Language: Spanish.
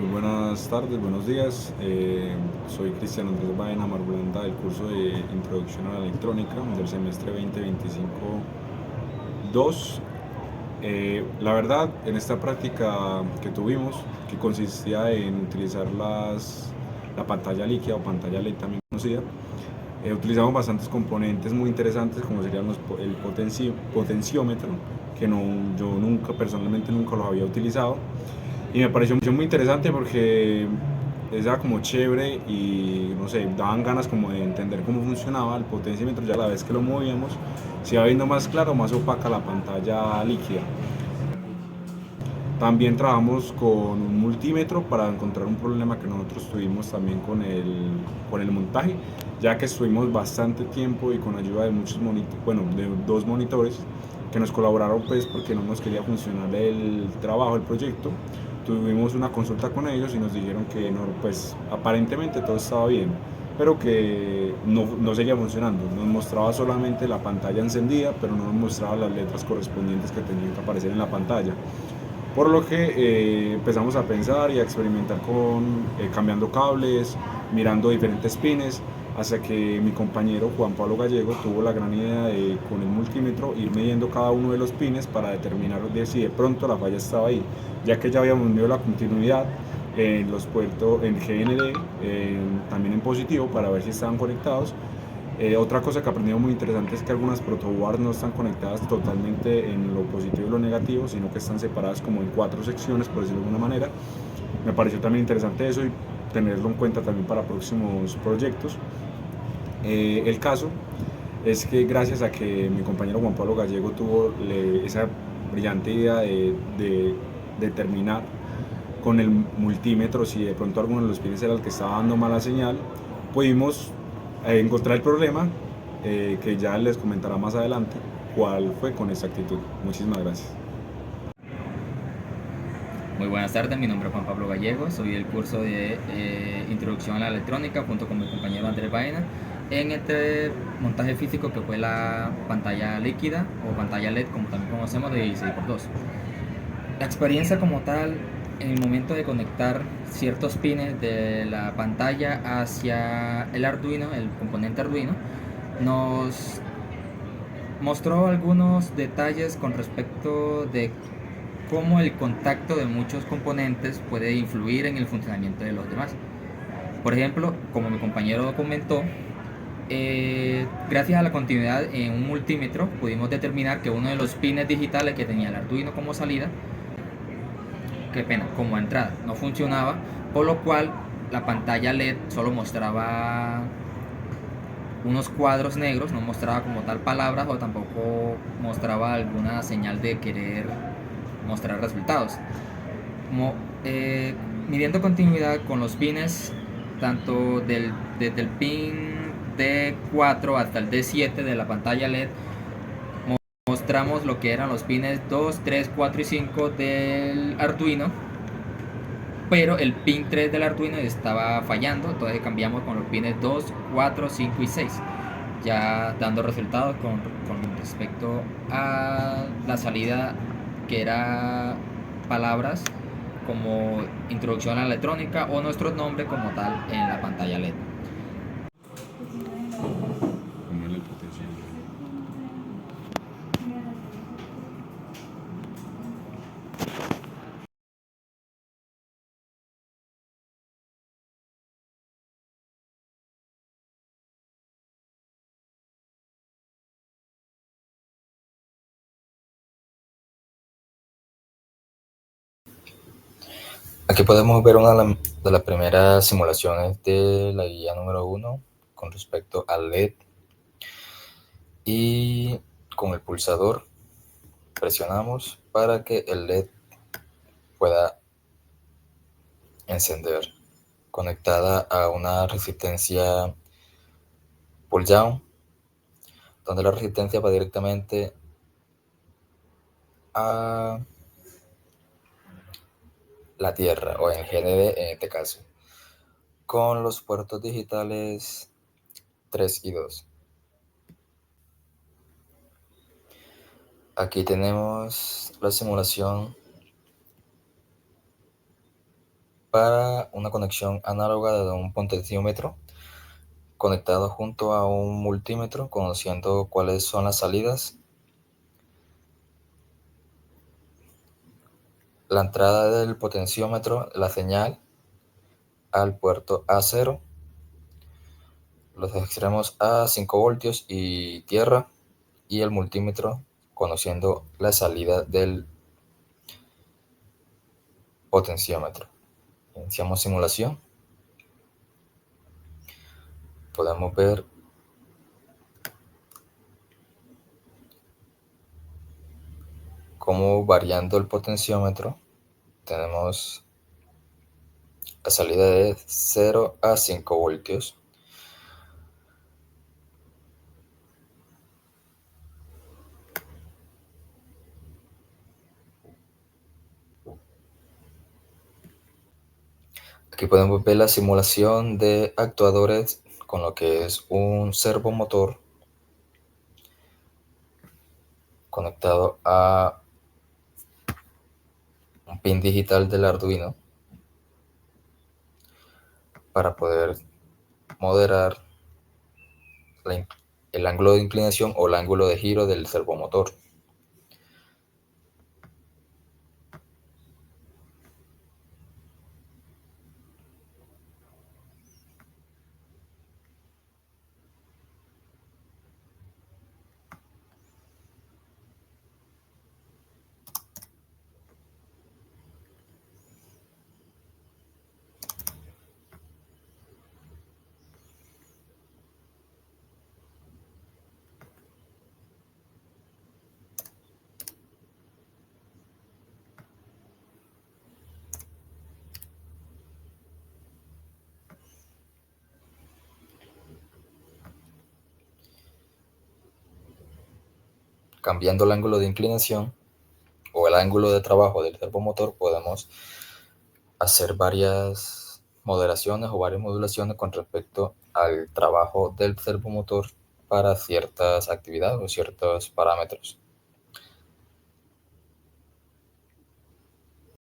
Muy buenas tardes, buenos días. Soy Cristian Andrés Baena Marulanda del curso de Introducción a la Electrónica del semestre 2025-2. La verdad, en esta práctica que tuvimos, que consistía en utilizar la pantalla líquida o pantalla LED también conocida, utilizamos bastantes componentes muy interesantes como serían el potenciómetro, que no, yo nunca, personalmente nunca los había utilizado. Y me pareció muy interesante porque era como chévere y no sé, daban ganas como de entender cómo funcionaba el potenciómetro ya a la vez que lo movíamos, se iba viendo más claro, más opaca la pantalla líquida. También trabajamos con un multímetro para encontrar un problema que nosotros tuvimos también con el montaje, ya que estuvimos bastante tiempo y con ayuda de muchos bueno, de dos monitores que nos colaboraron pues porque no nos quería funcionar el trabajo, el proyecto. Tuvimos una consulta con ellos y nos dijeron que no, pues aparentemente todo estaba bien, pero que no seguía funcionando. Nos mostraba solamente la pantalla encendida, pero no nos mostraba las letras correspondientes que tenían que aparecer en la pantalla. Por lo que empezamos a pensar y a experimentar cambiando cables, mirando diferentes pines, hasta que mi compañero Juan Pablo Gallego tuvo la gran idea de con el multímetro ir midiendo cada uno de los pines para determinar si de pronto la falla estaba ahí, ya que ya habíamos medido la continuidad en los puertos en GND, también en positivo para ver si estaban conectados. Otra cosa que aprendí muy interesante es que algunas protoboards no están conectadas totalmente en lo positivo y lo negativo, sino que están separadas como en cuatro secciones, por decirlo de alguna manera. Me pareció también interesante eso y tenerlo en cuenta también para próximos proyectos. El caso es que gracias a que mi compañero Juan Pablo Gallego tuvo esa brillante idea de determinar con el multímetro si de pronto alguno de los pines era el que estaba dando mala señal, pudimos encontrar el problema, que ya les comentará más adelante cuál fue con exactitud. Muchísimas gracias. Muy buenas tardes, mi nombre es Juan Pablo Gallego, soy del curso de Introducción a la Electrónica junto con mi compañero Andrés Baena en este montaje físico que fue la pantalla líquida o pantalla LED como también conocemos de 16x2. La experiencia como tal, en el momento de conectar ciertos pines de la pantalla hacia el Arduino, el componente Arduino, nos mostró algunos detalles con respecto de cómo el contacto de muchos componentes puede influir en el funcionamiento de los demás. Por ejemplo, como mi compañero comentó, gracias a la continuidad en un multímetro pudimos determinar que uno de los pines digitales que tenía el Arduino como salida, qué pena, como entrada, no funcionaba, por lo cual la pantalla LED solo mostraba unos cuadros negros, no mostraba como tal palabras o tampoco mostraba alguna señal de querer mostrar resultados. Como midiendo continuidad con los pines, tanto desde el pin D4 hasta el D7 de la pantalla LED, mostramos lo que eran los pines 2, 3, 4 y 5 del Arduino, pero el pin 3 del Arduino estaba fallando, entonces cambiamos con los pines 2, 4, 5 y 6, ya dando resultados con respecto a la salida que era palabras como introducción a la electrónica o nuestro nombre como tal en la pantalla LED. Como en el potencial. Aquí podemos ver una de las primeras simulaciones de la guía número 1 con respecto al LED, y con el pulsador presionamos para que el LED pueda encender, conectada a una resistencia pull down, donde la resistencia va directamente a la tierra, o en GND en este caso, con los puertos digitales 3 y 2. Aquí tenemos la simulación para una conexión análoga de un potenciómetro conectado junto a un multímetro, conociendo cuáles son las salidas, la entrada del potenciómetro, la señal al puerto A0, los extremos a 5 voltios y tierra, y el multímetro conociendo la salida del potenciómetro. Iniciamos simulación. Podemos ver cómo, variando el potenciómetro, tenemos la salida de 0 a 5 voltios. Aquí podemos ver la simulación de actuadores con lo que es un servomotor conectado a un pin digital del Arduino para poder moderar el ángulo de inclinación o el ángulo de giro del servomotor. Cambiando el ángulo de inclinación o el ángulo de trabajo del servomotor, podemos hacer varias moderaciones o varias modulaciones con respecto al trabajo del servomotor para ciertas actividades o ciertos parámetros.